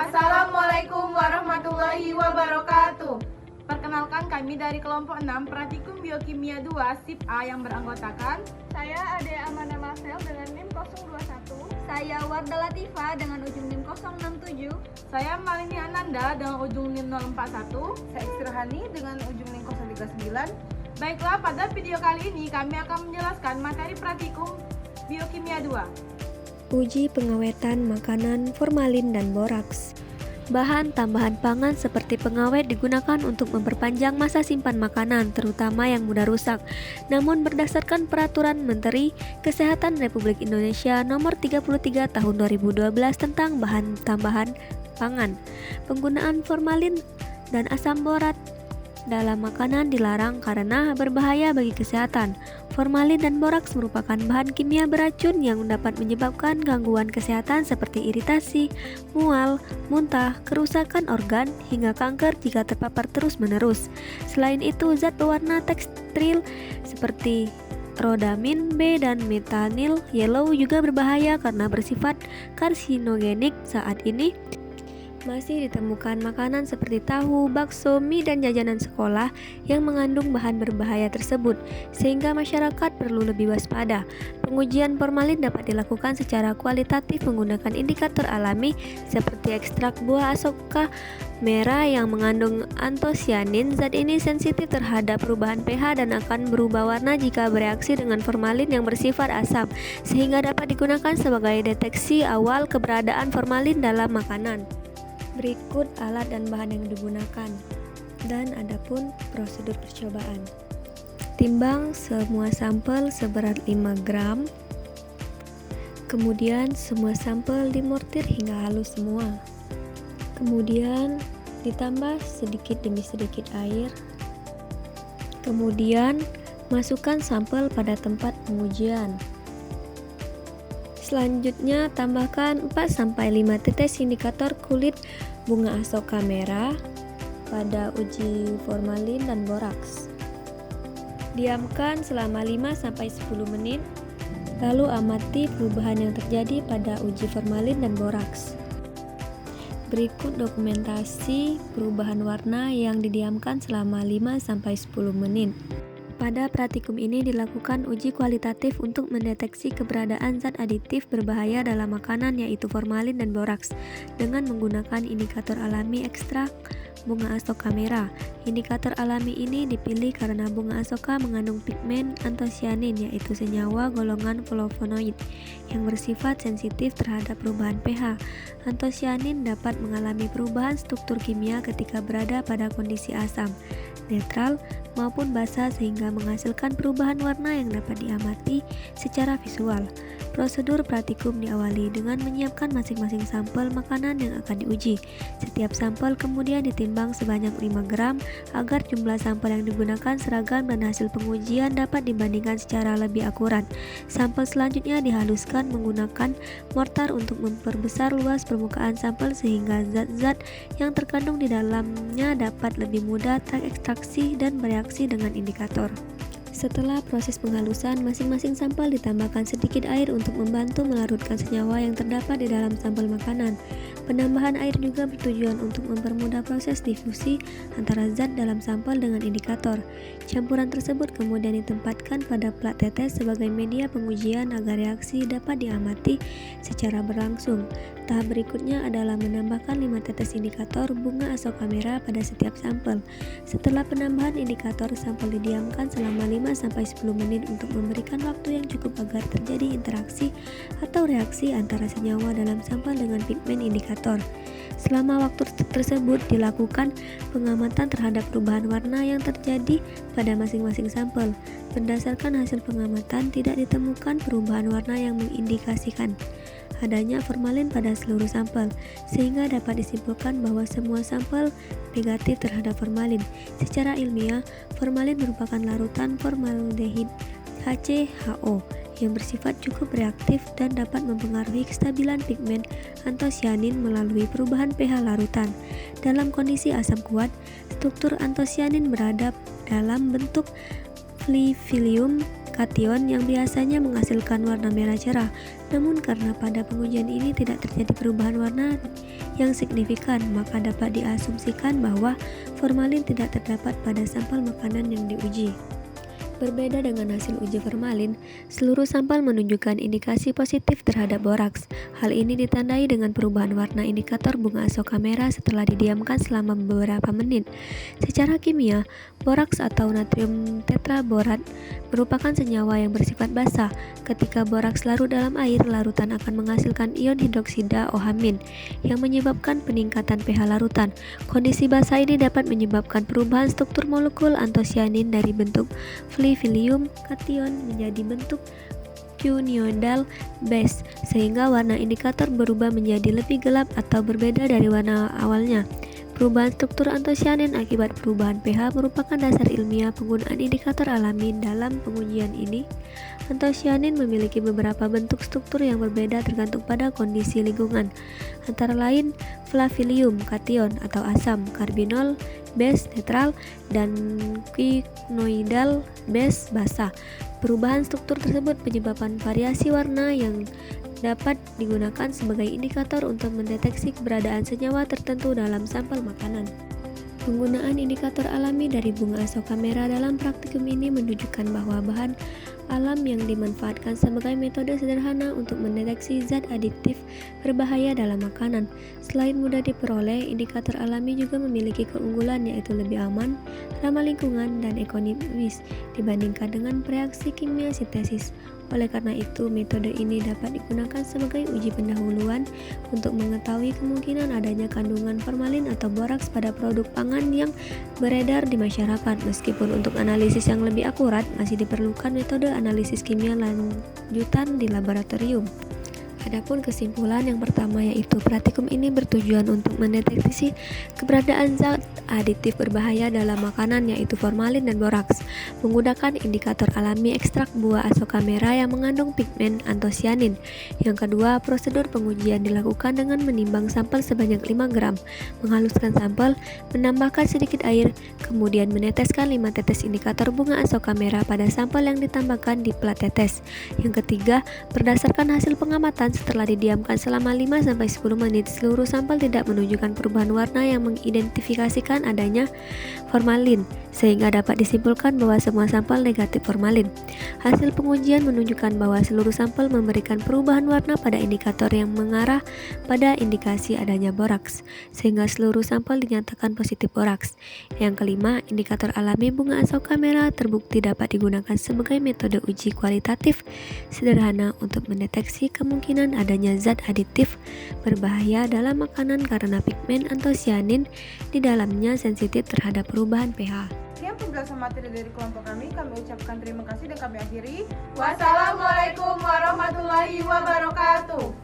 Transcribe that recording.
Assalamualaikum warahmatullahi wabarakatuh. Perkenalkan, kami dari kelompok 6 Pratikum Biokimia 2 SIP A yang beranggotakan Saya Ade Amanda Marcel dengan NIM 021. Saya Warda Latifah dengan ujung NIM 067. saya Malini Ananda dengan ujung NIM 041. Saya Istirhani dengan ujung NIM 039. Baiklah, pada video kali ini kami akan menjelaskan materi Pratikum Biokimia 2. Uji pengawetan makanan, formalin dan boraks. Bahan tambahan pangan seperti pengawet digunakan untuk memperpanjang masa simpan makanan, terutama yang mudah rusak. Namun berdasarkan Peraturan Menteri Kesehatan Republik Indonesia Nomor 33 Tahun 2012 tentang bahan tambahan pangan, penggunaan formalin dan asam borat dalam makanan dilarang karena berbahaya bagi kesehatan. Formalin dan boraks merupakan bahan kimia beracun yang dapat menyebabkan gangguan kesehatan seperti iritasi, mual, muntah, kerusakan organ, hingga kanker jika terpapar terus-menerus. Selain itu, zat pewarna tekstil seperti rodamin B dan metanyl yellow juga berbahaya karena bersifat karsinogenik. Saat ini masih ditemukan makanan seperti tahu, bakso, mie, dan jajanan sekolah yang mengandung bahan berbahaya tersebut, sehingga masyarakat perlu lebih waspada. Pengujian formalin dapat dilakukan secara kualitatif menggunakan indikator alami seperti ekstrak buah asoka merah yang mengandung antosianin. Zat ini sensitif terhadap perubahan pH dan akan berubah warna jika bereaksi dengan formalin yang bersifat asam, sehingga dapat digunakan sebagai deteksi awal keberadaan formalin dalam makanan. Berikut alat dan bahan yang digunakan, dan adapun prosedur percobaan. Timbang semua sampel seberat 5 gram. Kemudian semua sampel dimortir hingga halus semua. Kemudian ditambah sedikit demi sedikit air. Kemudian masukkan sampel pada tempat pengujian. Selanjutnya tambahkan 4-5 tetes indikator kulit bunga asoka merah pada uji formalin dan boraks. Diamkan selama 5-10 menit, lalu amati perubahan yang terjadi pada uji formalin dan boraks. Berikut dokumentasi perubahan warna yang didiamkan selama 5-10 menit. Pada praktikum ini dilakukan uji kualitatif untuk mendeteksi keberadaan zat aditif berbahaya dalam makanan, yaitu formalin dan boraks, dengan menggunakan indikator alami ekstrak bunga asoka merah. Indikator alami ini dipilih karena bunga asoka mengandung pigmen antosianin, yaitu senyawa golongan flavonoid yang bersifat sensitif terhadap perubahan pH. Antosianin dapat mengalami perubahan struktur kimia ketika berada pada kondisi asam, netral, maupun basa, sehingga menghasilkan perubahan warna yang dapat diamati secara visual. Prosedur praktikum diawali dengan menyiapkan masing-masing sampel makanan yang akan diuji. Setiap sampel kemudian ditimbang sebanyak 5 gram agar jumlah sampel yang digunakan seragam dan hasil pengujian dapat dibandingkan secara lebih akurat. Sampel selanjutnya dihaluskan menggunakan mortar untuk memperbesar luas permukaan sampel sehingga zat-zat yang terkandung di dalamnya dapat lebih mudah terekstraksi dan bereaksi dengan indikator. Setelah proses penghalusan, masing-masing sampel ditambahkan sedikit air untuk membantu melarutkan senyawa yang terdapat di dalam sampel makanan. Penambahan air juga bertujuan untuk mempermudah proses difusi antara zat dalam sampel dengan indikator. Campuran tersebut kemudian ditempatkan pada plat tetes sebagai media pengujian agar reaksi dapat diamati secara berlangsung. Tahap berikutnya adalah menambahkan 5 tetes indikator bunga asoka merah pada setiap sampel. Setelah penambahan indikator, sampel didiamkan selama 5-10 menit untuk memberikan waktu yang cukup agar terjadi interaksi atau reaksi antara senyawa dalam sampel dengan pigmen indikator. Selama waktu tersebut dilakukan pengamatan terhadap perubahan warna yang terjadi pada masing-masing sampel. Berdasarkan hasil pengamatan, tidak ditemukan perubahan warna yang mengindikasikan adanya formalin pada seluruh sampel, sehingga dapat disimpulkan bahwa semua sampel negatif terhadap formalin. Secara ilmiah, formalin merupakan larutan formaldehid HCHO yang bersifat cukup reaktif dan dapat mempengaruhi kestabilan pigmen antosianin melalui perubahan pH larutan. Dalam kondisi asam kuat, struktur antosianin berada dalam bentuk fluvium kation yang biasanya menghasilkan warna merah cerah. Namun karena pada pengujian ini tidak terjadi perubahan warna yang signifikan, maka dapat diasumsikan bahwa formalin tidak terdapat pada sampel makanan yang diuji. Berbeda dengan hasil uji formalin, seluruh sampel menunjukkan indikasi positif terhadap boraks. Hal ini ditandai dengan perubahan warna indikator bunga asoka merah setelah didiamkan selama beberapa menit. Secara kimia, boraks atau natrium tetraborat merupakan senyawa yang bersifat basa. Ketika boraks larut dalam air, larutan akan menghasilkan ion hidroksida OH- yang menyebabkan peningkatan pH larutan. Kondisi basa ini dapat menyebabkan perubahan struktur molekul antosianin dari bentuk filium kation menjadi bentuk quinidal base, sehingga warna indikator berubah menjadi lebih gelap atau berbeda dari warna awalnya. Perubahan struktur antosianin akibat perubahan pH merupakan dasar ilmiah penggunaan indikator alami dalam pengujian ini. Antosianin memiliki beberapa bentuk struktur yang berbeda tergantung pada kondisi lingkungan, antara lain flavilium kation atau asam, karbinol base netral, dan quinoidal base basa. Perubahan struktur tersebut menyebabkan variasi warna yang dapat digunakan sebagai indikator untuk mendeteksi keberadaan senyawa tertentu dalam sampel makanan. Penggunaan indikator alami dari bunga asoka merah dalam praktikum ini menunjukkan bahwa bahan alam yang dimanfaatkan sebagai metode sederhana untuk mendeteksi zat aditif berbahaya dalam makanan. Selain mudah diperoleh, indikator alami juga memiliki keunggulan, yaitu lebih aman, ramah lingkungan, dan ekonomis dibandingkan dengan reaksi kimia sintesis. Oleh karena itu, metode ini dapat digunakan sebagai uji pendahuluan untuk mengetahui kemungkinan adanya kandungan formalin atau boraks pada produk pangan yang beredar di masyarakat. Meskipun untuk analisis yang lebih akurat, masih diperlukan metode analisis kimia lanjutan di laboratorium. Adapun kesimpulan yang pertama, yaitu praktikum ini bertujuan untuk mendeteksi keberadaan zat aditif berbahaya dalam makanan, yaitu formalin dan boraks, menggunakan indikator alami ekstrak buah asoka merah yang mengandung pigmen antosianin. Yang kedua, prosedur pengujian dilakukan dengan menimbang sampel sebanyak 5 gram, menghaluskan sampel, menambahkan sedikit air, kemudian meneteskan 5 tetes indikator bunga asoka merah pada sampel yang ditambahkan di plat tetes. Yang ketiga, berdasarkan hasil pengamatan setelah didiamkan selama 5-10 menit, seluruh sampel tidak menunjukkan perubahan warna yang mengidentifikasikan adanya formalin, sehingga dapat disimpulkan bahwa semua sampel negatif formalin. Hasil pengujian menunjukkan bahwa seluruh sampel memberikan perubahan warna pada indikator yang mengarah pada indikasi adanya boraks, sehingga seluruh sampel dinyatakan positif boraks. Yang kelima, indikator alami bunga asoka merah terbukti dapat digunakan sebagai metode uji kualitatif sederhana untuk mendeteksi kemungkinan adanya zat aditif berbahaya dalam makanan karena pigmen antosianin di dalamnya sensitif terhadap perubahan pH. Sekian penjelasan materi dari kelompok kami ucapkan terima kasih dan kami akhiri. Wassalamualaikum warahmatullahi wabarakatuh.